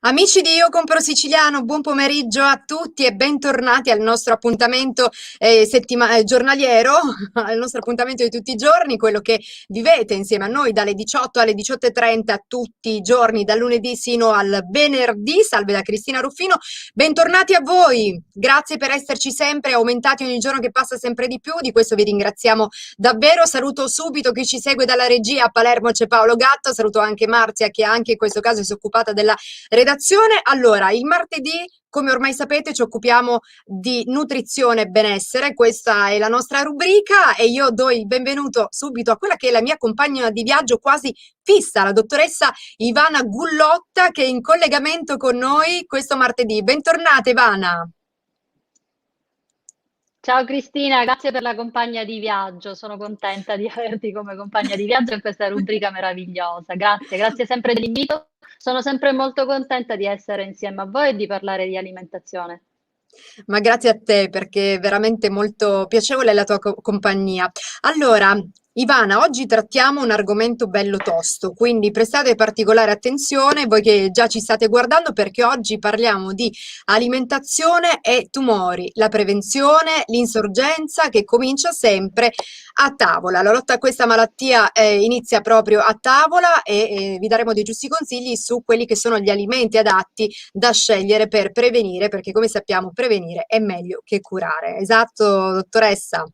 Amici di Io Compro Siciliano, buon pomeriggio a tutti e bentornati al nostro appuntamento giornaliero, al nostro appuntamento di tutti i giorni, quello che vivete insieme a noi dalle 18 alle 18:30 tutti i giorni, dal lunedì sino al venerdì. Salve da Cristina Ruffino, bentornati a voi, grazie per esserci sempre, aumentati ogni giorno che passa sempre di più, di questo vi ringraziamo davvero. Saluto subito chi ci segue dalla regia. A Palermo c'è Paolo Gatto, saluto anche Marzia che anche in questo caso si è occupata della redazione. Allora, il martedì, come ormai sapete, ci occupiamo di nutrizione e benessere, questa è la nostra rubrica e io do il benvenuto subito a quella che è la mia compagna di viaggio quasi fissa, la dottoressa Ivana Gullotta, che è in collegamento con noi questo martedì. Bentornata Ivana. Ciao Cristina, grazie per la compagna di viaggio. Sono contenta di averti come compagna di viaggio in questa rubrica meravigliosa. Grazie, grazie sempre dell'invito. Sono sempre molto contenta di essere insieme a voi e di parlare di alimentazione. Ma grazie a te perché è veramente molto piacevole la tua compagnia. Allora, Ivana, oggi trattiamo un argomento bello tosto, quindi prestate particolare attenzione voi che già ci state guardando perché oggi parliamo di alimentazione e tumori, la prevenzione, l'insorgenza che comincia sempre a tavola. La lotta a questa malattia inizia proprio a tavola e vi daremo dei giusti consigli su quelli che sono gli alimenti adatti da scegliere per prevenire, perché come sappiamo prevenire è meglio che curare. Esatto, dottoressa?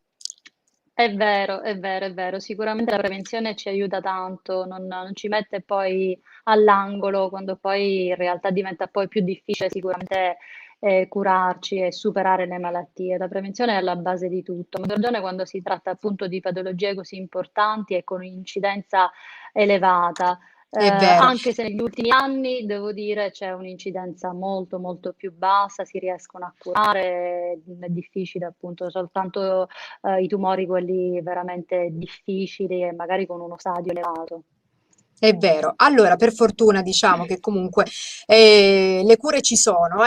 È vero, è vero, è vero. Sicuramente la prevenzione ci aiuta tanto, non ci mette poi all'angolo quando poi in realtà diventa poi più difficile sicuramente curarci e superare le malattie. La prevenzione è alla base di tutto. A maggior ragione quando si tratta appunto di patologie così importanti e con incidenza elevata. È vero. Anche se negli ultimi anni, devo dire, c'è un'incidenza molto molto più bassa, si riescono a curare, è difficile appunto soltanto i tumori quelli veramente difficili e magari con uno stadio elevato. È vero. Allora, per fortuna diciamo che comunque le cure ci sono.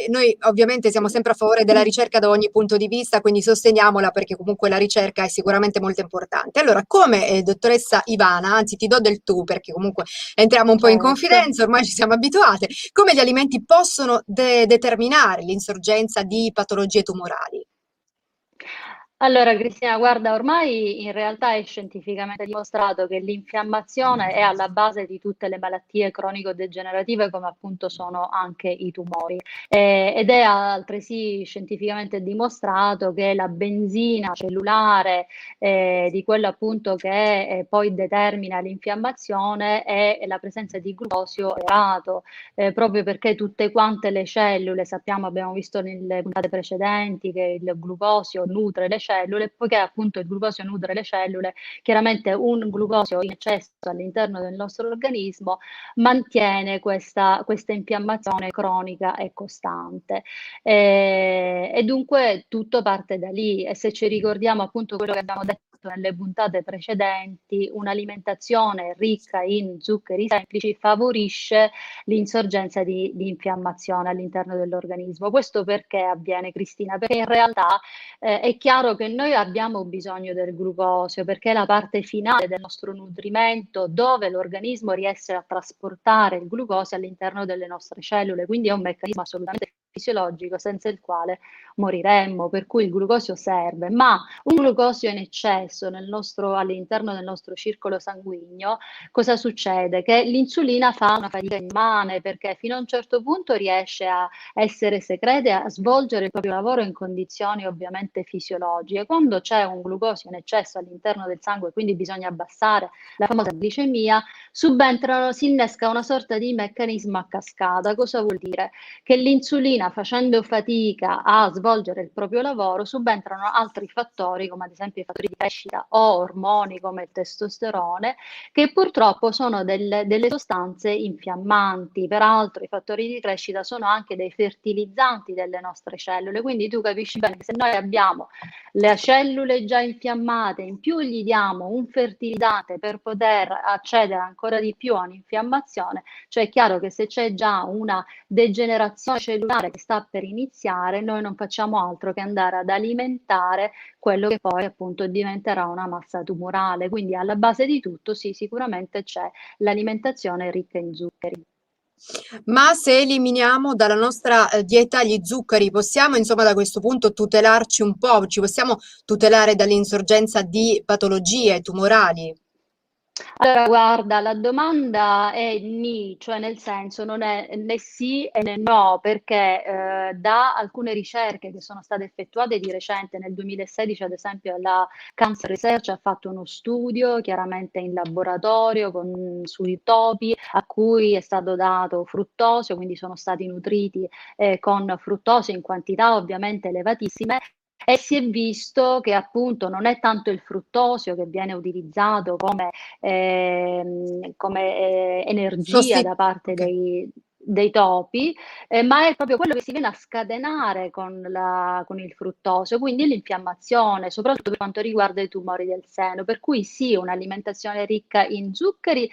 Noi ovviamente siamo sempre a favore della ricerca da ogni punto di vista, quindi sosteniamola perché comunque la ricerca è sicuramente molto importante. Allora, come dottoressa Ivana, anzi ti do del tu perché comunque entriamo un po' in Certo. confidenza, ormai ci siamo abituate, come gli alimenti possono determinare l'insorgenza di patologie tumorali? Allora, Cristina, guarda, ormai in realtà è scientificamente dimostrato che l'infiammazione è alla base di tutte le malattie cronico-degenerative, come appunto sono anche i tumori. Ed è altresì scientificamente dimostrato che la benzina cellulare di quello appunto che poi determina l'infiammazione è la presenza di glucosio elevato, proprio perché tutte quante le cellule, sappiamo, abbiamo visto nelle puntate precedenti che il glucosio nutre le cellule, poiché appunto il glucosio nutre le cellule, chiaramente un glucosio in eccesso all'interno del nostro organismo mantiene questa infiammazione cronica e costante. E dunque tutto parte da lì e se ci ricordiamo appunto quello che abbiamo detto nelle puntate precedenti, un'alimentazione ricca in zuccheri semplici favorisce l'insorgenza di infiammazione all'interno dell'organismo. Questo perché avviene, Cristina? Perché in realtà è chiaro che noi abbiamo bisogno del glucosio perché è la parte finale del nostro nutrimento dove l'organismo riesce a trasportare il glucosio all'interno delle nostre cellule, quindi è un meccanismo assolutamente fisiologico senza il quale moriremmo, per cui il glucosio serve, ma un glucosio in eccesso all'interno del nostro circolo sanguigno, cosa succede? Che l'insulina fa una fatica immane perché fino a un certo punto riesce a essere secreta e a svolgere il proprio lavoro in condizioni ovviamente fisiologiche. Quando c'è un glucosio in eccesso all'interno del sangue, quindi bisogna abbassare la famosa glicemia, si innesca una sorta di meccanismo a cascata. Cosa vuol dire? Che l'insulina, facendo fatica a svolgere il proprio lavoro, subentrano altri fattori, come ad esempio i fattori di crescita o ormoni come il testosterone, che purtroppo sono delle sostanze infiammanti. Peraltro i fattori di crescita sono anche dei fertilizzanti delle nostre cellule, quindi tu capisci bene che se noi abbiamo le cellule già infiammate, in più gli diamo un fertilizzante per poter accedere ancora di più a un'infiammazione, cioè è chiaro che se c'è già una degenerazione cellulare che sta per iniziare, noi non facciamo altro che andare ad alimentare quello che poi appunto diventerà una massa tumorale. Quindi alla base di tutto sì, sicuramente c'è l'alimentazione ricca in zuccheri. Ma se eliminiamo dalla nostra dieta gli zuccheri, possiamo insomma da questo punto tutelarci un po', ci possiamo tutelare dall'insorgenza di patologie tumorali? Allora, guarda, la domanda è ni, cioè nel senso non è né sì e né no, perché da alcune ricerche che sono state effettuate di recente, nel 2016 ad esempio la Cancer Research ha fatto uno studio chiaramente in laboratorio sui topi a cui è stato dato fruttosio, quindi sono stati nutriti con fruttosio in quantità ovviamente elevatissime e si è visto che appunto non è tanto il fruttosio che viene utilizzato come energia Sosti- da parte ok. dei topi, ma è proprio quello che si viene a scatenare con il fruttosio, quindi l'infiammazione, soprattutto per quanto riguarda i tumori del seno. Per cui sì, un'alimentazione ricca in zuccheri,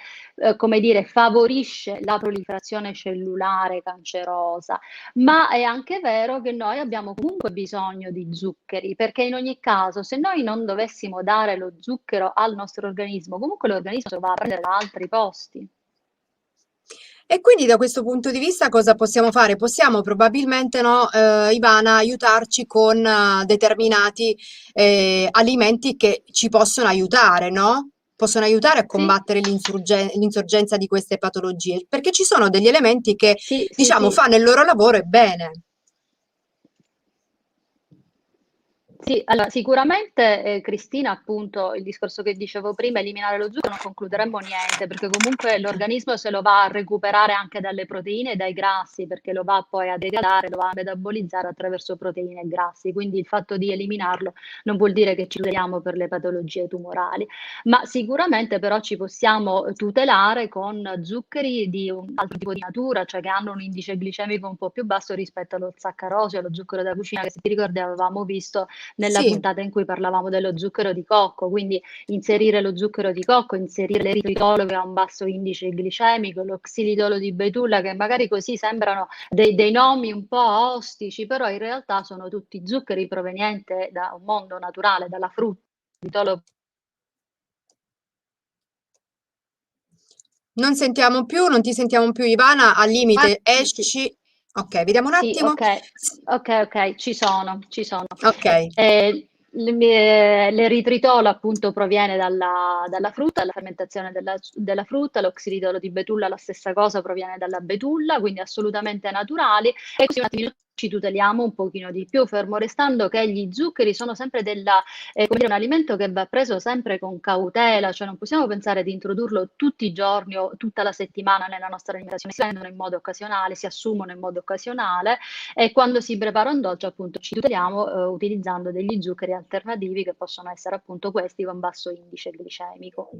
come dire, favorisce la proliferazione cellulare cancerosa, ma è anche vero che noi abbiamo comunque bisogno di zuccheri, perché in ogni caso, se noi non dovessimo dare lo zucchero al nostro organismo, comunque l'organismo se lo va a prendere da altri posti. E quindi da questo punto di vista cosa possiamo fare? Possiamo probabilmente, no, Ivana, aiutarci con determinati alimenti che ci possono aiutare, no? Possono aiutare a Sì, combattere l'insorgenza di queste patologie, perché ci sono degli elementi che, sì, sì, diciamo, sì. fanno il loro lavoro e bene. Sì, allora sicuramente, Cristina, appunto, il discorso che dicevo prima, eliminare lo zucchero non concluderemmo niente, perché comunque l'organismo se lo va a recuperare anche dalle proteine e dai grassi, perché lo va poi a degradare, lo va a metabolizzare attraverso proteine e grassi. Quindi il fatto di eliminarlo non vuol dire che ci tuteliamo per le patologie tumorali, ma sicuramente però ci possiamo tutelare con zuccheri di un altro tipo di natura, cioè che hanno un indice glicemico un po' più basso rispetto allo zaccarosio, allo zucchero da cucina, che se ti ricordi avevamo visto nella Sì. puntata in cui parlavamo dello zucchero di cocco, quindi inserire lo zucchero di cocco, inserire l'eritritolo che ha un basso indice glicemico, lo xilitolo di betulla, che magari così sembrano dei nomi un po' ostici, però in realtà sono tutti zuccheri provenienti da un mondo naturale, dalla frutta. Xilitolo. Non sentiamo più, non ti sentiamo più, Ivana, al limite Sì, esci. Ok, vediamo un sì, attimo. ok, ok, ok, ci sono, ci sono. Ok. L'eritritolo appunto proviene dalla frutta, dalla fermentazione della frutta, lo xilitolo di betulla la stessa cosa proviene dalla betulla, quindi assolutamente naturali e così un attimino ci tuteliamo un pochino di più, fermo restando che gli zuccheri sono sempre come dire, un alimento che va preso sempre con cautela, cioè non possiamo pensare di introdurlo tutti i giorni o tutta la settimana nella nostra alimentazione, si prendono in modo occasionale, si assumono in modo occasionale e quando si prepara un dolce, appunto, ci tuteliamo utilizzando degli zuccheri alternativi che possono essere appunto questi con basso indice glicemico.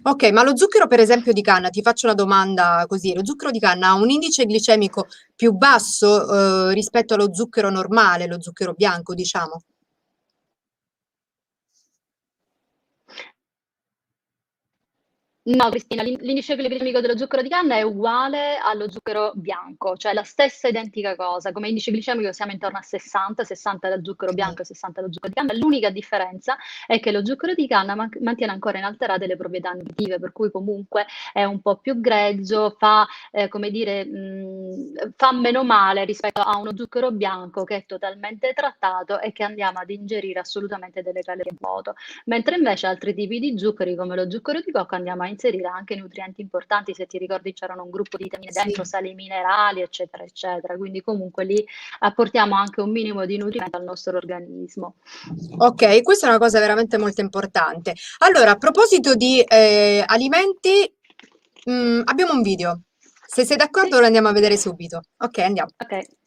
Ok, ma lo zucchero per esempio di canna, ti faccio una domanda così, lo zucchero di canna ha un indice glicemico più basso rispetto allo zucchero normale, lo zucchero bianco, diciamo? No, Cristina, l'indice glicemico dello zucchero di canna è uguale allo zucchero bianco, cioè la stessa identica cosa. Come indice glicemico siamo intorno a 60, 60 è lo zucchero Ok. bianco e 60 è lo zucchero di canna. L'unica differenza è che lo zucchero di canna mantiene ancora inalterate le proprietà nutritive, per cui comunque è un po' più grezzo, come dire, fa meno male rispetto a uno zucchero bianco che è totalmente trattato e che andiamo ad ingerire assolutamente delle calorie in vuoto. Mentre invece altri tipi di zuccheri, come lo zucchero di cocco, andiamo a inserire anche nutrienti importanti, se ti ricordi c'erano un gruppo di vitamine dentro, Sì. sali minerali, eccetera, eccetera. Quindi comunque lì apportiamo anche un minimo di nutrimento al nostro organismo. Ok, questa è una cosa veramente molto importante. Allora, a proposito di alimenti, abbiamo un video. Se sei Sì, d'accordo lo andiamo a vedere subito. Ok, andiamo. ok.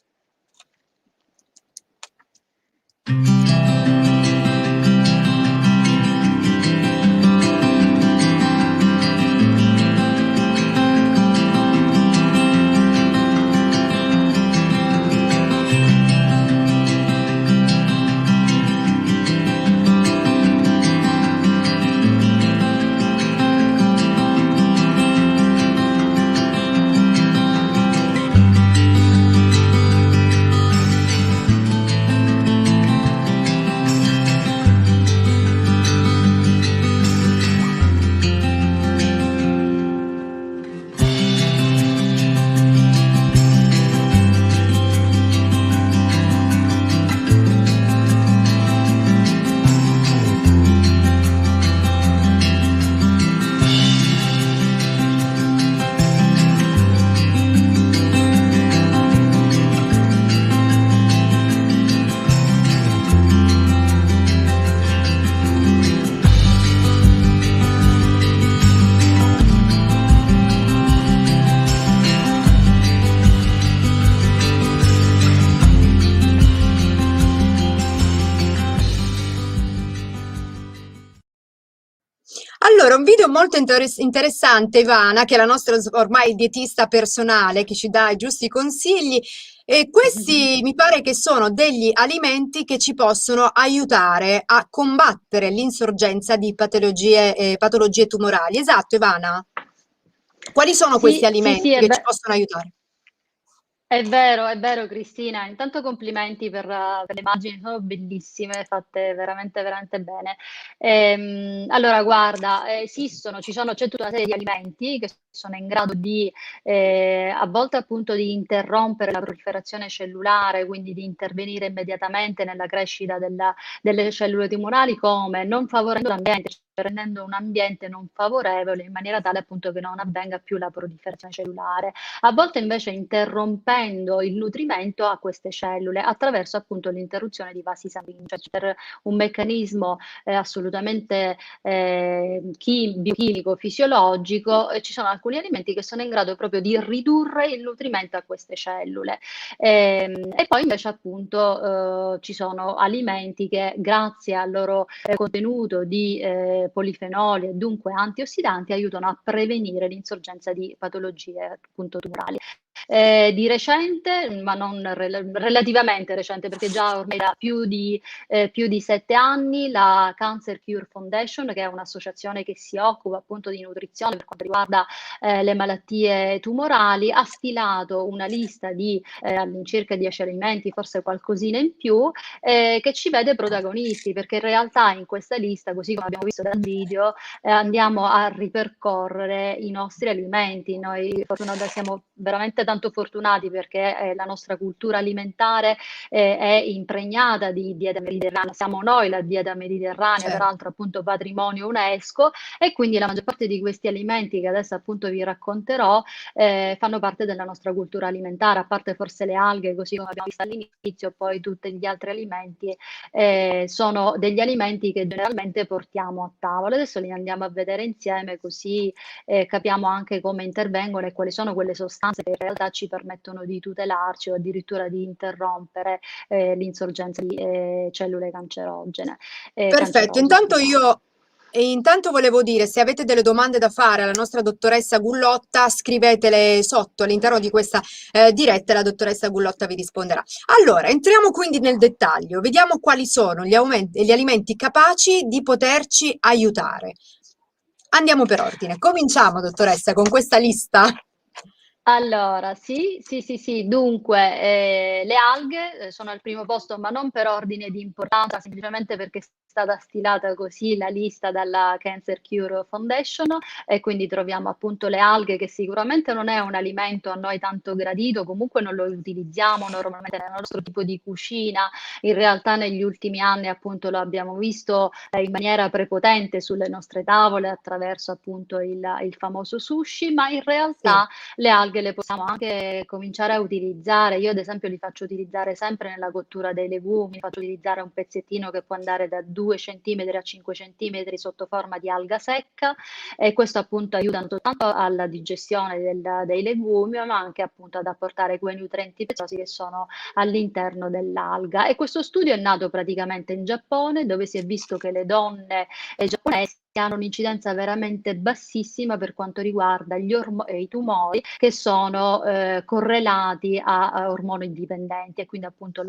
Allora, un video molto interessante, Ivana, che è la nostra ormai dietista personale, che ci dà i giusti consigli. E questi mi pare che sono degli alimenti che ci possono aiutare a combattere l'insorgenza di patologie tumorali. Esatto, Ivana? Quali sono questi Sì, sì, sì, alimenti che ci possono aiutare? è vero Cristina, intanto complimenti per le immagini, sono bellissime, fatte veramente, veramente bene. Allora, guarda, c'è tutta una serie di alimenti che sono in grado di, a volte appunto di interrompere la proliferazione cellulare, quindi di intervenire immediatamente nella crescita delle cellule tumorali, come non favorendo l'ambiente, cioè rendendo un ambiente non favorevole in maniera tale appunto che non avvenga più la proliferazione cellulare. A volte invece interrompendo il nutrimento a queste cellule attraverso appunto l'interruzione di vasi sanguigni, cioè per un meccanismo assolutamente biochimico, fisiologico, ci sono alcuni alimenti che sono in grado proprio di ridurre il nutrimento a queste cellule. E poi invece appunto ci sono alimenti che grazie al loro contenuto di polifenoli e dunque antiossidanti aiutano a prevenire l'insorgenza di patologie appunto tumorali. Di recente, ma non relativamente recente, perché già ormai da più di 7 anni, la Cancer Cure Foundation, che è un'associazione che si occupa appunto di nutrizione per quanto riguarda le malattie tumorali, ha stilato una lista di all'incirca 10 alimenti, forse qualcosina in più, che ci vede protagonisti, perché in realtà in questa lista, così come abbiamo visto dal video, andiamo a ripercorrere i nostri alimenti. Noi siamo veramente tanto fortunati perché la nostra cultura alimentare è impregnata di dieta mediterranea, siamo noi la dieta mediterranea, Certo. peraltro appunto patrimonio UNESCO, e quindi la maggior parte di questi alimenti che adesso appunto vi racconterò fanno parte della nostra cultura alimentare, a parte forse le alghe, così come abbiamo visto all'inizio, poi tutti gli altri alimenti sono degli alimenti che generalmente portiamo a tavola. Adesso li andiamo a vedere insieme, così capiamo anche come intervengono e quali sono quelle sostanze che in realtà ci permettono di tutelarci o addirittura di interrompere l'insorgenza di cellule cancerogene, Perfetto, cancerose, scusate. intanto volevo dire, se avete delle domande da fare alla nostra dottoressa Gullotta, scrivetele sotto all'interno di questa diretta e la dottoressa Gullotta vi risponderà. Allora, entriamo quindi nel dettaglio, vediamo quali sono gli alimenti capaci di poterci aiutare. Andiamo per ordine. Cominciamo, dottoressa, con questa lista. Allora, sì, sì, sì, sì, dunque, le alghe sono al primo posto, ma non per ordine di importanza, semplicemente perché è stata stilata così la lista dalla Cancer Cure Foundation, e quindi troviamo appunto le alghe, che sicuramente non è un alimento a noi tanto gradito, comunque non lo utilizziamo normalmente nel nostro tipo di cucina. In realtà negli ultimi anni appunto lo abbiamo visto in maniera prepotente sulle nostre tavole attraverso appunto il famoso sushi, ma in Sì, realtà le alghe le possiamo anche cominciare a utilizzare. Io ad esempio li faccio utilizzare sempre nella cottura dei legumi, faccio utilizzare un pezzettino che può andare da 2 centimetri a 5 centimetri sotto forma di alga secca, e questo appunto aiuta non soltanto alla digestione dei legumi, ma anche appunto ad apportare quei nutrienti preziosi che sono all'interno dell'alga. E questo studio è nato praticamente in Giappone, dove si è visto che le donne giapponesi hanno un'incidenza veramente bassissima per quanto riguarda i tumori che sono correlati a ormoni dipendenti, e quindi appunto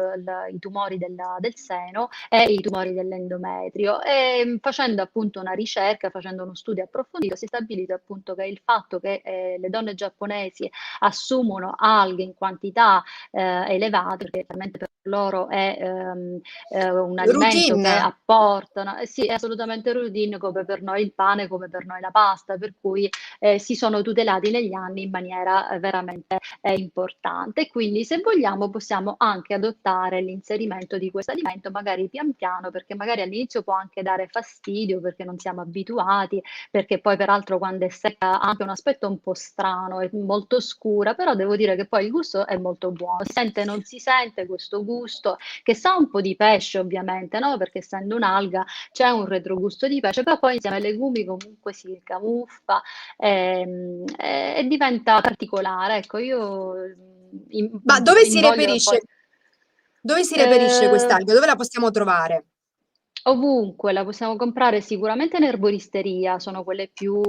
i tumori del seno e i tumori dell'endometrio. E facendo appunto una ricerca, facendo uno studio approfondito, si è stabilito appunto che il fatto che le donne giapponesi assumono alghe in quantità elevate, perché chiaramente per loro è un alimento che routine. apportano, sì, è assolutamente routine, come per noi il pane, come per noi la pasta, per cui si sono tutelati negli anni in maniera veramente importante. Quindi, se vogliamo, possiamo anche adottare l'inserimento di questo alimento, magari pian piano, perché magari all'inizio può anche dare fastidio perché non siamo abituati, perché poi peraltro quando è secca ha anche un aspetto un po' strano, è molto scura, però devo dire che poi il gusto è molto buono. Si sente, non si sente questo gusto che sa un po' di pesce ovviamente, no? Perché essendo un'alga c'è un retrogusto di pesce, però poi insieme ai legumi comunque si camuffa e diventa particolare. Ecco, io Ma dove si invoglio poi. reperisce? Dove si reperisce Eh, quest'alga? Dove la possiamo trovare? Ovunque, la possiamo comprare sicuramente in erboristeria, sono quelle più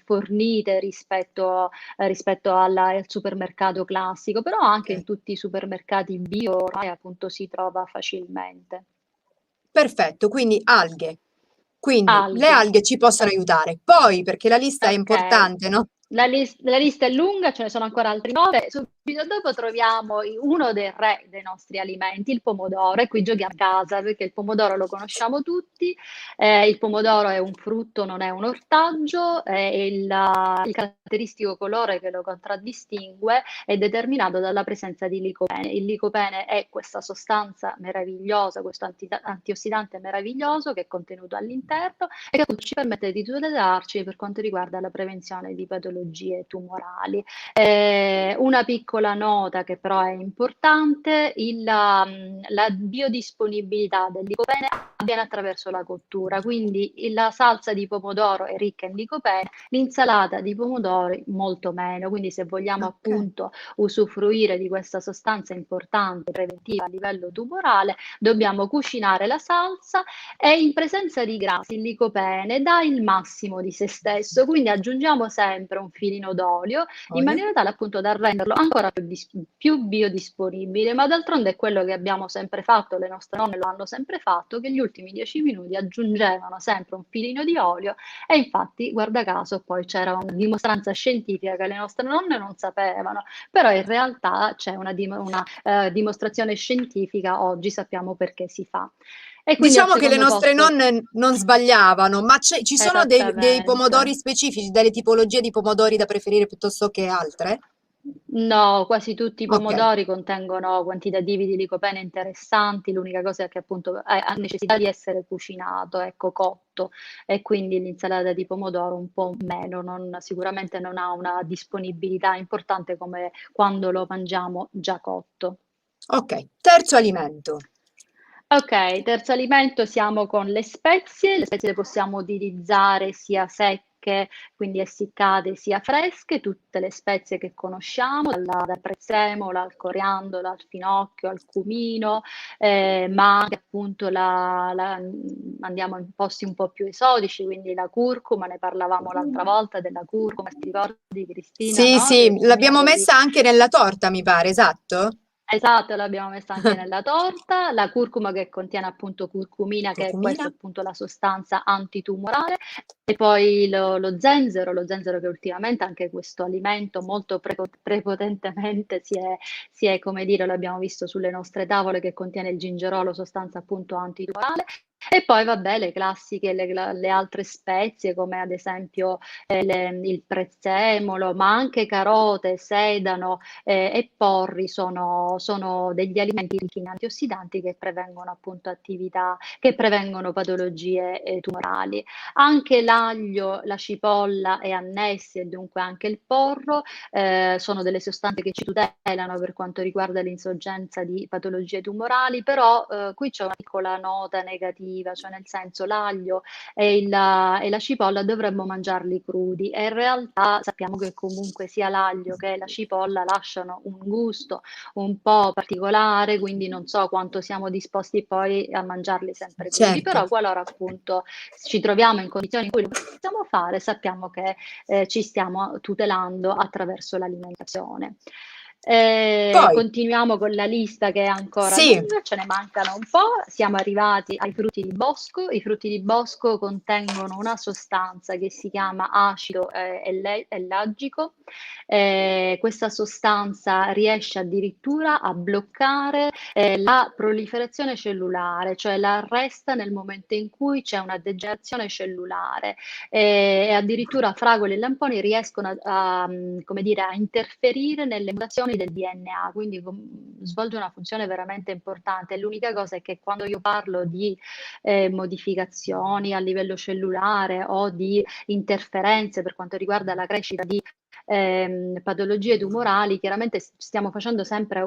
fornite rispetto al supermercato classico, però anche in Ok. tutti i supermercati bio ormai appunto si trova facilmente. Perfetto, quindi alghe. Quindi le Alghe. alghe ci possono aiutare. Poi, perché la lista è Ok, importante, no? la lista è lunga, ce ne sono ancora altri nove. Subito dopo troviamo uno dei re dei nostri alimenti, il pomodoro, e qui giochiamo a casa perché il pomodoro lo conosciamo tutti. Il pomodoro è un frutto, non è un ortaggio, e il caratteristico colore che lo contraddistingue è determinato dalla presenza di licopene. Il licopene è questa sostanza meravigliosa, questo antiossidante meraviglioso che è contenuto all'interno e che appunto ci permette di tutelarci per quanto riguarda la prevenzione di patologie tumorali. Una piccola nota che però è importante, la biodisponibilità del licopene avviene attraverso la cottura, quindi la salsa di pomodoro è ricca in licopene, l'insalata di pomodori molto meno, quindi se vogliamo Ok. appunto usufruire di questa sostanza importante preventiva a livello tumorale, dobbiamo cucinare la salsa e in presenza di grassi, il licopene dà il massimo di se stesso, quindi aggiungiamo sempre un filino d'olio in Olio. maniera tale appunto da renderlo ancora più biodisponibile, ma d'altronde è quello che abbiamo sempre fatto, le nostre nonne lo hanno sempre fatto, che gli ultimi 10 minuti aggiungevano sempre un filino di olio e infatti, guarda caso, poi c'era una dimostranza scientifica che le nostre nonne non sapevano, però in realtà c'è una dimostrazione scientifica, oggi sappiamo perché si fa. E quindi al Diciamo che le secondo nostre posto, nonne non sbagliavano, ma ci sono dei pomodori esattamente. specifici, delle tipologie di pomodori da preferire piuttosto che altre? No, quasi tutti i Ok, pomodori contengono quantitativi di licopene interessanti, l'unica cosa è che appunto ha necessità di essere cucinato, ecco, cotto, e quindi l'insalata di pomodoro un po' meno, sicuramente non ha una disponibilità importante come quando lo mangiamo già cotto. ok. Terzo alimento. Ok, terzo alimento siamo con le spezie le possiamo utilizzare sia secche, quindi essiccate, sia fresche, tutte le spezie che conosciamo, dal prezzemolo al coriandolo, al finocchio, al cumino, ma anche appunto andiamo in posti un po' più esotici, quindi la curcuma, ne parlavamo l'altra volta della curcuma, ti ricordi Cristina, Sì, no? sì, Che l'abbiamo sognavi di. messa anche nella torta, mi pare, esatto? Esatto, l'abbiamo messa anche nella torta, la curcuma che contiene appunto curcumina, che è questa Curcumina. appunto la sostanza antitumorale, e poi lo zenzero che ultimamente anche questo alimento molto prepotentemente come dire, lo abbiamo visto sulle nostre tavole, che contiene il gingerolo, sostanza appunto antitumorale. E poi vabbè, le classiche, le altre spezie come ad esempio il prezzemolo, ma anche carote, sedano, e porri sono degli alimenti ricchi in antiossidanti che prevengono appunto che prevengono patologie tumorali. Anche l'aglio, la cipolla e annessi, e dunque anche il porro, sono delle sostanze che ci tutelano per quanto riguarda l'insorgenza di patologie tumorali, però qui c'è una piccola nota negativa, cioè nel senso l'aglio e la cipolla dovremmo mangiarli crudi, e in realtà sappiamo che comunque sia l'aglio che la cipolla lasciano un gusto un po' particolare, quindi non so quanto siamo disposti poi a mangiarli sempre crudi, Certo. però qualora appunto ci troviamo in condizioni in cui lo possiamo fare, sappiamo che ci stiamo tutelando attraverso l'alimentazione. Poi, Continuiamo con la lista che è ancora sì, lunga, ce ne mancano un po'. Siamo arrivati ai frutti di bosco. I frutti di bosco contengono una sostanza che si chiama acido ellagico. Questa sostanza riesce addirittura a bloccare la proliferazione cellulare, cioè la arresta nel momento in cui c'è una degenerazione cellulare, e addirittura fragole e lamponi riescono come dire, a interferire nelle mutazioni del DNA, quindi svolge una funzione veramente importante. L'unica cosa è che quando io parlo di modificazioni a livello cellulare o di interferenze per quanto riguarda la crescita di patologie tumorali, chiaramente stiamo facendo sempre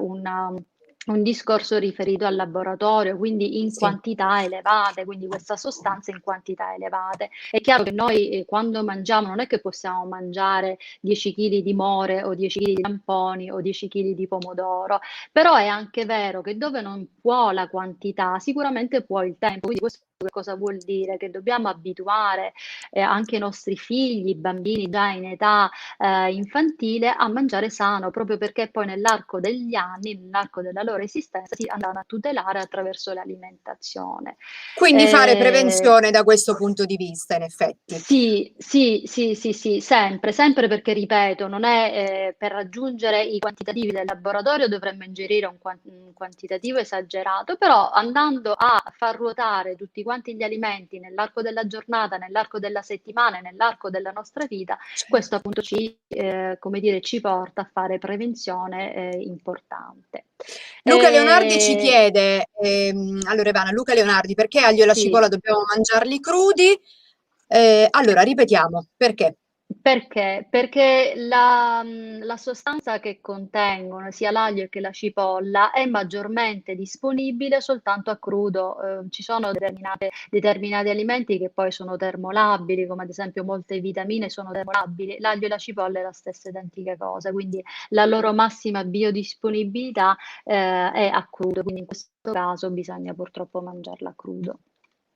un discorso riferito al laboratorio, quindi in sì, quantità elevate, quindi questa sostanza in quantità elevate. È chiaro che noi quando mangiamo non è che possiamo mangiare 10 kg di more o 10 kg di tamponi o 10 kg di pomodoro, però è anche vero che dove non può la quantità, sicuramente può il tempo. Quindi questo che cosa vuol dire? Che dobbiamo abituare anche i nostri figli, i bambini già in età infantile a mangiare sano, proprio perché poi nell'arco degli anni, nell'arco della loro esistenza, si andranno a tutelare attraverso l'alimentazione. Quindi fare Eh, prevenzione da questo punto di vista, in effetti. sì, sì, sì, sì, sì, sempre, sempre perché ripeto, non è per raggiungere i quantitativi del laboratorio dovremmo ingerire un quantitativo esagerato, però andando a far ruotare tutti quanti gli alimenti nell'arco della giornata, nell'arco della settimana e nell'arco della nostra vita, questo Certo. appunto come dire, ci porta a fare prevenzione importante. Luca Leonardi ci Eh, chiede, allora Ivana, Luca Leonardi, perché aglio e la cipolla sì. dobbiamo mangiarli crudi? Allora, ripetiamo, perché? Perché? Perché la sostanza che contengono sia l'aglio che la cipolla è maggiormente disponibile soltanto a crudo. Ci sono determinati alimenti che poi sono termolabili, come ad esempio molte vitamine sono termolabili. L'aglio e la cipolla è la stessa identica cosa, quindi la loro massima biodisponibilità, è a crudo, quindi in questo caso bisogna purtroppo mangiarla a crudo.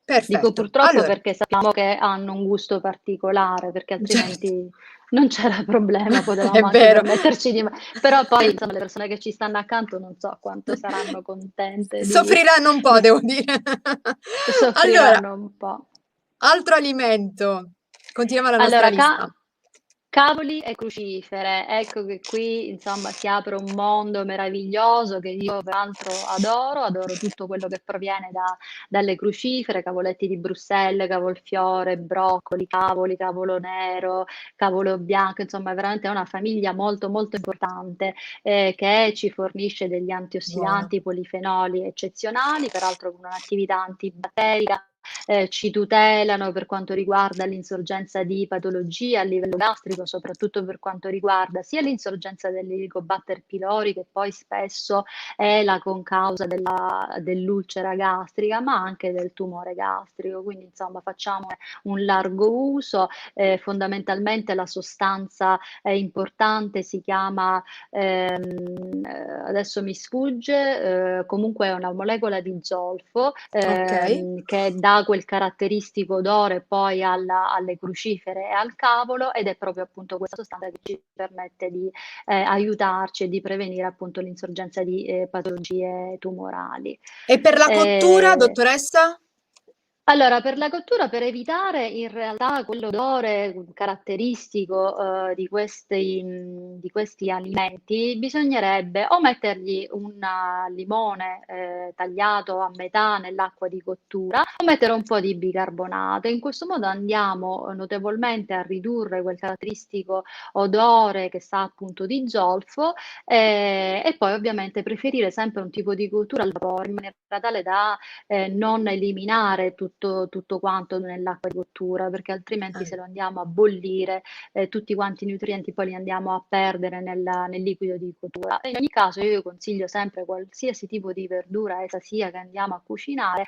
Dico Perfetto. purtroppo Allora, perché sappiamo che hanno un gusto particolare, perché certo, altrimenti non c'era problema, è potevamo anche vero. permetterci di... Però poi, insomma, le persone che ci stanno accanto non so quanto saranno contente Soffriranno un po', di devo dire. Allora, soffriranno un po'. altro alimento. Continuiamo la nostra Allora, lista. cavoli e crucifere, ecco che qui insomma si apre un mondo meraviglioso che io peraltro adoro, adoro tutto quello che proviene dalle crucifere, cavoletti di Bruxelles, cavolfiore, broccoli, cavoli, cavolo nero, cavolo bianco, insomma veramente è una famiglia molto molto importante che ci fornisce degli Buono. antiossidanti, polifenoli eccezionali, peraltro con un'attività antibatterica ci tutelano per quanto riguarda l'insorgenza di patologie a livello gastrico, soprattutto per quanto riguarda sia l'insorgenza dell'Helicobacter pylori, che poi spesso è la concausa dell'ulcera gastrica, ma anche del tumore gastrico. Quindi, insomma, facciamo un largo uso. Fondamentalmente la sostanza importante si chiama, adesso mi sfugge, comunque è una molecola di zolfo Ok. che dà quel caratteristico odore poi alle crucifere e al cavolo ed è proprio appunto questa sostanza che ci permette di aiutarci e di prevenire appunto l'insorgenza di patologie tumorali. E per la cottura, Eh, dottoressa? allora, per la cottura, per evitare in realtà quell'odore caratteristico, di questi alimenti, bisognerebbe o mettergli un limone, tagliato a metà nell'acqua di cottura, o mettere un po' di bicarbonato. In questo modo andiamo notevolmente a ridurre quel caratteristico odore che sa appunto di zolfo, e poi ovviamente preferire sempre un tipo di cottura al vapore in maniera tale da non eliminare tutto quanto nell'acqua di cottura, perché altrimenti se lo andiamo a bollire, tutti quanti i nutrienti poi li andiamo a perdere nel liquido di cottura. E in ogni caso io consiglio sempre qualsiasi tipo di verdura essa sia che andiamo a cucinare,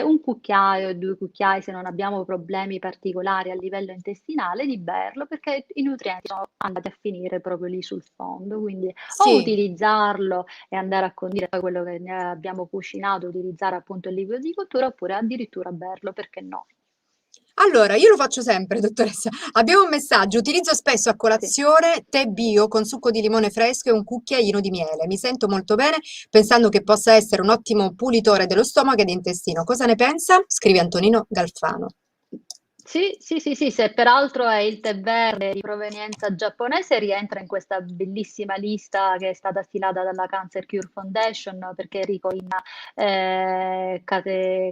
un cucchiaio e 2 cucchiai se non abbiamo problemi particolari a livello intestinale di berlo, perché i nutrienti sono andati a finire proprio lì sul fondo. Quindi o Sì. utilizzarlo e andare a condire poi quello che ne abbiamo cucinato, utilizzare appunto il liquido di cottura oppure addirittura berlo, perché no? Allora, io lo faccio sempre, dottoressa. Abbiamo un messaggio. Utilizzo spesso a Sì. colazione tè bio con succo di limone fresco e un cucchiaino di miele. Mi sento molto bene, pensando che possa essere un ottimo pulitore dello stomaco ed intestino. Cosa ne pensa? Scrive Antonino Galfano. Sì, sì, sì, sì, se peraltro è il tè verde di provenienza giapponese, rientra in questa bellissima lista che è stata stilata dalla Cancer Cure Foundation perché è ricco in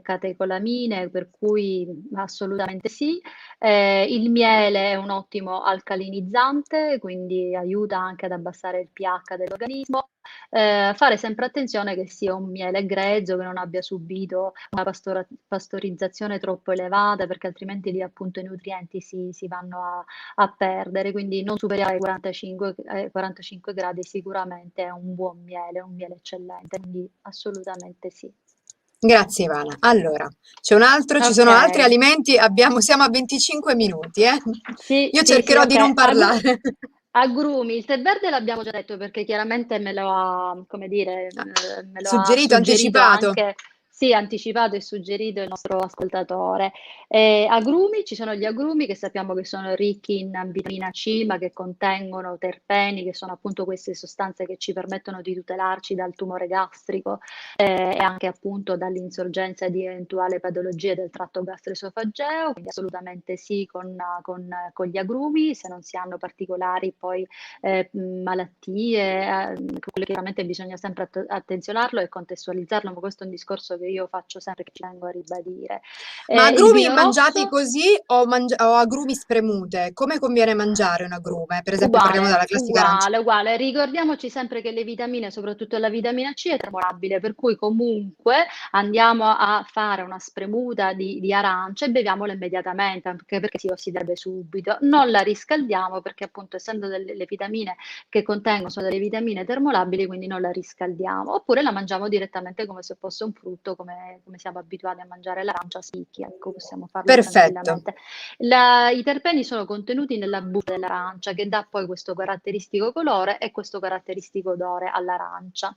catecolamine, per cui assolutamente sì. Il miele è un ottimo alcalinizzante, quindi aiuta anche ad abbassare il pH dell'organismo. Fare sempre attenzione che sia un miele grezzo, che non abbia subito una pastorizzazione troppo elevata, perché altrimenti lì appunto i nutrienti si vanno a perdere, quindi non superiore ai 45 gradi sicuramente è un buon miele, un miele eccellente, quindi assolutamente sì. Grazie, Ivana. Allora, c'è un altro, ci Ok, sono altri alimenti, siamo a 25 minuti, eh? sì, Io sì, sì, cercherò di non ok. parlare. Agrumi, il tè verde l'abbiamo già detto perché chiaramente me lo ha, come dire, me lo ha Suggerito, suggerito anticipato. anche, Sì, anticipato e suggerito il nostro ascoltatore. Agrumi, ci sono gli agrumi che sappiamo che sono ricchi in vitamina C, ma che contengono terpeni, che sono appunto queste sostanze che ci permettono di tutelarci dal tumore gastrico e anche appunto dall'insorgenza di eventuali patologie del tratto gastroesofageo, quindi assolutamente sì con gli agrumi, se non si hanno particolari poi malattie, quello chiaramente bisogna sempre attenzionarlo e contestualizzarlo, ma questo è un discorso che io faccio sempre, che ci tengo a ribadire. Ma Il agrumi vino mangiati rosso. così o agrumi spremute? Come conviene mangiare un agrume? Per esempio, parliamo Uguale, della classica arancia. uguale, uguale. Ricordiamoci sempre che le vitamine, soprattutto la vitamina C, è termolabile, per cui comunque andiamo a fare una spremuta di arancia e beviamola immediatamente, anche perché si ossiderebbe subito. Non la riscaldiamo perché appunto essendo le vitamine che contengono sono delle vitamine termolabili, quindi non la riscaldiamo. Oppure la mangiamo direttamente come se fosse un frutto, come siamo abituati a mangiare l'arancia secchi, ecco, possiamo farlo Perfetto. tranquillamente. I terpeni sono contenuti nella buccia dell'arancia che dà poi questo caratteristico colore e questo caratteristico odore all'arancia.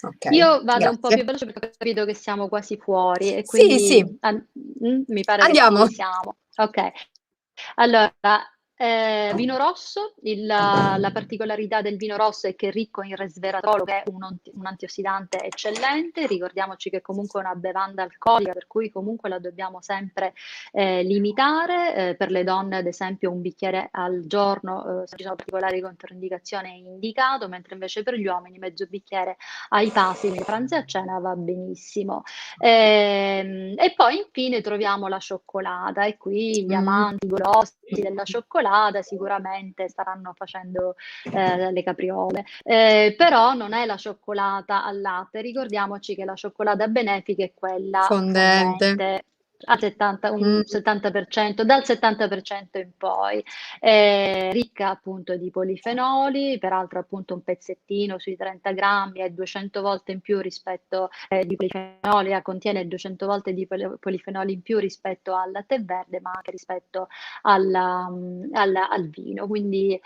Ok, Io vado un po' grazie. più veloce perché ho capito che siamo quasi fuori e Sì, quindi sì, mi pare che andiamo. ci siamo. Ok, allora, vino rosso, la particolarità del vino rosso è che è ricco in resveratrolo, che è un antiossidante eccellente. Ricordiamoci che comunque è una bevanda alcolica, per cui comunque la dobbiamo sempre limitare. Per le donne, ad esempio, un bicchiere al giorno, se ci sono particolari controindicazioni, è indicato, mentre invece per gli uomini mezzo bicchiere ai pasti, quindi a pranzo e a cena va benissimo. E poi infine troviamo la cioccolata e qui gli Mm. amanti golosi della cioccolata sicuramente staranno facendo le capriole. Però non è la cioccolata al latte, ricordiamoci che la cioccolata benefica è quella Fondente. fondente al 70, un Mm. 70%, dal 70% in poi, ricca appunto di polifenoli, peraltro appunto un pezzettino sui 30 grammi è 200 volte in più rispetto di polifenoli, contiene 200 volte di polifenoli in più rispetto al latte verde, ma anche rispetto al vino. Quindi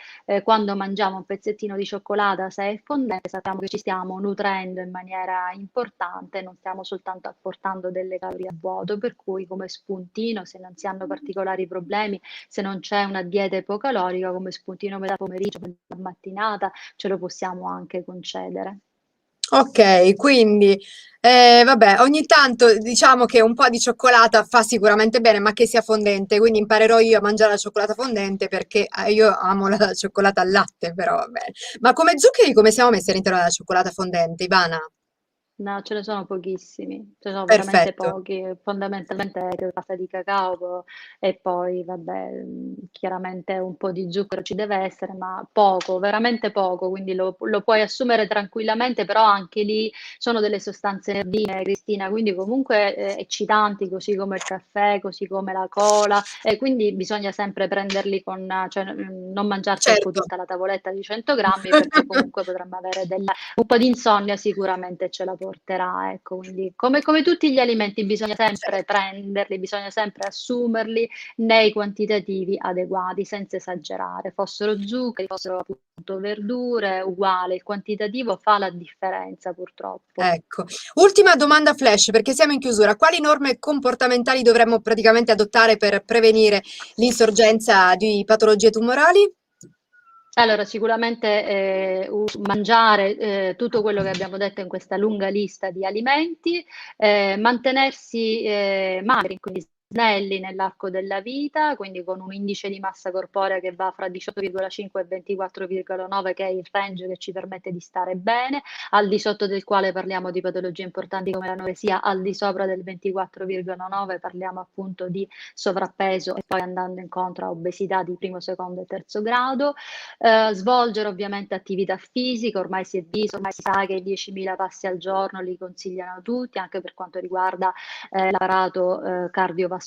quando mangiamo un pezzettino di cioccolata, se è fondente, sappiamo che ci stiamo nutrendo in maniera importante, non stiamo soltanto apportando delle calorie a vuoto, per cui come spuntino, se non si hanno particolari problemi, se non c'è una dieta ipocalorica, come spuntino metà pomeriggio, metà mattinata, ce lo possiamo anche concedere. Ok, quindi vabbè, ogni tanto diciamo che un po' di cioccolata fa sicuramente bene, ma che sia fondente, quindi imparerò io a mangiare la cioccolata fondente perché io amo la cioccolata al latte, però va bene. Ma come zuccheri come siamo messi all'interno della cioccolata fondente, Ivana? No, ce ne sono pochissimi, ce ne sono veramente Perfetto. pochi, fondamentalmente è pasta di cacao e poi vabbè, chiaramente un po' di zucchero ci deve essere, ma poco, veramente poco, quindi lo puoi assumere tranquillamente, però anche lì sono delle sostanze nervine, Cristina, quindi comunque eccitanti, così come il caffè, così come la cola, e quindi bisogna sempre prenderli cioè non mangiarsi ecco, Certo. tutta la tavoletta di 100 grammi perché comunque potremmo avere un po' di insonnia sicuramente ce la porterà, ecco, quindi come tutti gli alimenti bisogna sempre Certo. prenderli, bisogna sempre assumerli nei quantitativi adeguati, senza esagerare, fossero zuccheri, fossero appunto verdure, uguale, il quantitativo fa la differenza purtroppo. Ecco. Ultima domanda flash, perché siamo in chiusura. Quali norme comportamentali dovremmo praticamente adottare per prevenire l'insorgenza di patologie tumorali? Allora, sicuramente mangiare tutto quello che abbiamo detto in questa lunga lista di alimenti, mantenersi magri, quindi snelli nell'arco della vita, quindi con un indice di massa corporea che va fra 18,5 e 24,9, che è il range che ci permette di stare bene, al di sotto del quale parliamo di patologie importanti come l'anoresia, al di sopra del 24,9 parliamo appunto di sovrappeso e poi andando incontro a obesità di primo, secondo e terzo grado. Svolgere ovviamente attività fisica, ormai si è visto, ormai si sa che i 10.000 passi al giorno li consigliano tutti, anche per quanto riguarda l'apparato cardiovascolare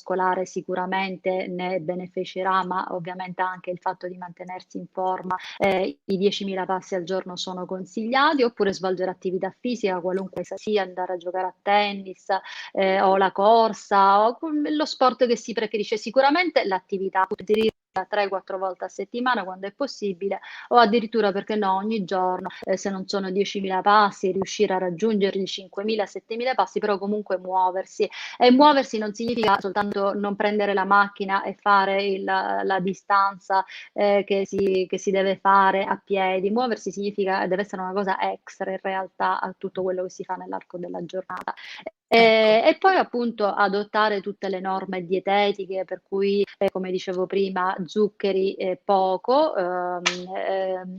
sicuramente ne beneficerà, ma ovviamente anche il fatto di mantenersi in forma, i 10.000 passi al giorno sono consigliati, oppure svolgere attività fisica, qualunque essa sia, andare a giocare a tennis o la corsa o lo sport che si preferisce. Sicuramente l'attività 3-4 volte a settimana quando è possibile, o addirittura, perché no, ogni giorno, se non sono 10.000 passi, riuscire a raggiungerli 5.000, 7.000 passi, però comunque muoversi. E muoversi non significa soltanto non prendere la macchina e fare la distanza che si deve fare a piedi. Muoversi significa, deve essere una cosa extra in realtà a tutto quello che si fa nell'arco della giornata. Ecco, E poi appunto adottare tutte le norme dietetiche, per cui, come dicevo prima, zuccheri poco,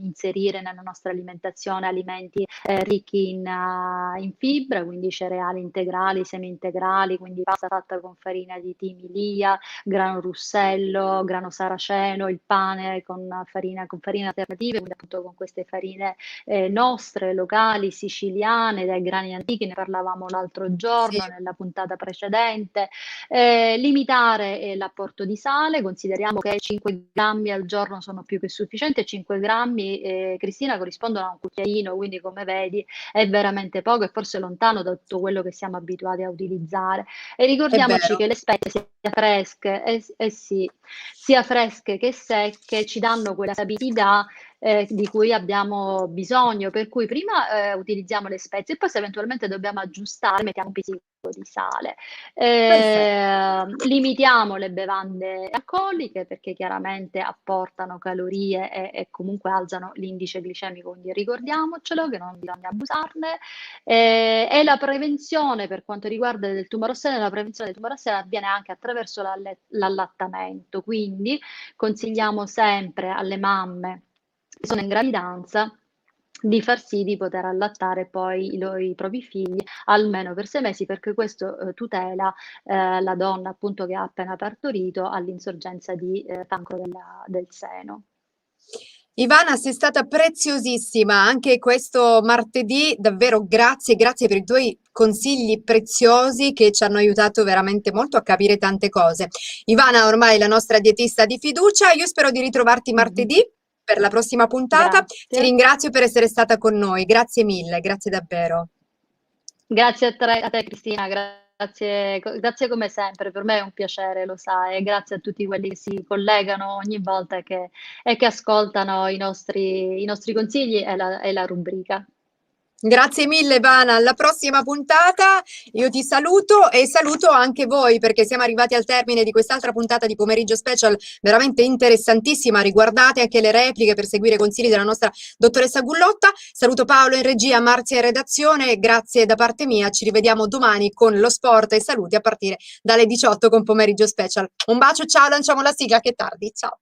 inserire nella nostra alimentazione alimenti ricchi in fibra, quindi cereali integrali, semi integrali, quindi pasta fatta con farina di timilia, grano russello, grano saraceno, il pane con farine alternative, quindi appunto con queste farine nostre, locali, siciliane, dai grani antichi, ne parlavamo l'altro sì, giorno nella puntata precedente. Limitare l'apporto di sale, consideriamo che 5 grammi al giorno sono più che sufficienti, e 5 grammi, Cristina, corrispondono a un cucchiaino, quindi come vedi è veramente poco e forse lontano da tutto quello che siamo abituati a utilizzare. E è ricordiamoci vero. che le spezie, sia fresche, sì, sia fresche che secche, ci danno quella sapidità di cui abbiamo bisogno, per cui prima utilizziamo le spezie e poi se eventualmente dobbiamo aggiustare mettiamo un pizzico di sale. Perfetto. Limitiamo le bevande alcoliche perché chiaramente apportano calorie e comunque alzano l'indice glicemico, quindi ricordiamocelo che non bisogna abusarne. E la prevenzione per quanto riguarda del tumore al seno, la prevenzione del tumore al seno avviene anche attraverso l'allattamento, quindi consigliamo sempre alle mamme che sono in gravidanza di far sì di poter allattare poi i propri figli almeno per 6 mesi, perché questo tutela la donna appunto che ha appena partorito all'insorgenza di cancro del seno. Ivana, sei stata preziosissima anche questo martedì, davvero grazie, grazie per i tuoi consigli preziosi che ci hanno aiutato veramente molto a capire tante cose. Ivana, ormai la nostra dietista di fiducia, io spero di ritrovarti martedì per la prossima puntata. Ti Grazie. ringrazio per essere stata con noi, grazie mille, grazie davvero. Grazie a te Cristina, grazie come sempre, per me è un piacere, lo sai, e grazie a tutti quelli che si collegano ogni volta e che ascoltano i nostri consigli e la rubrica. Grazie mille, Ivana. Alla prossima puntata. Io ti saluto e saluto anche voi perché siamo arrivati al termine di quest'altra puntata di pomeriggio special veramente interessantissima. Riguardate anche le repliche per seguire i consigli della nostra dottoressa Gullotta. Saluto Paolo in regia, Marzia in redazione. Grazie da parte mia. Ci rivediamo domani con lo sport e saluti a partire dalle 18 con pomeriggio special. Un bacio, ciao, lanciamo la sigla che è tardi. Ciao.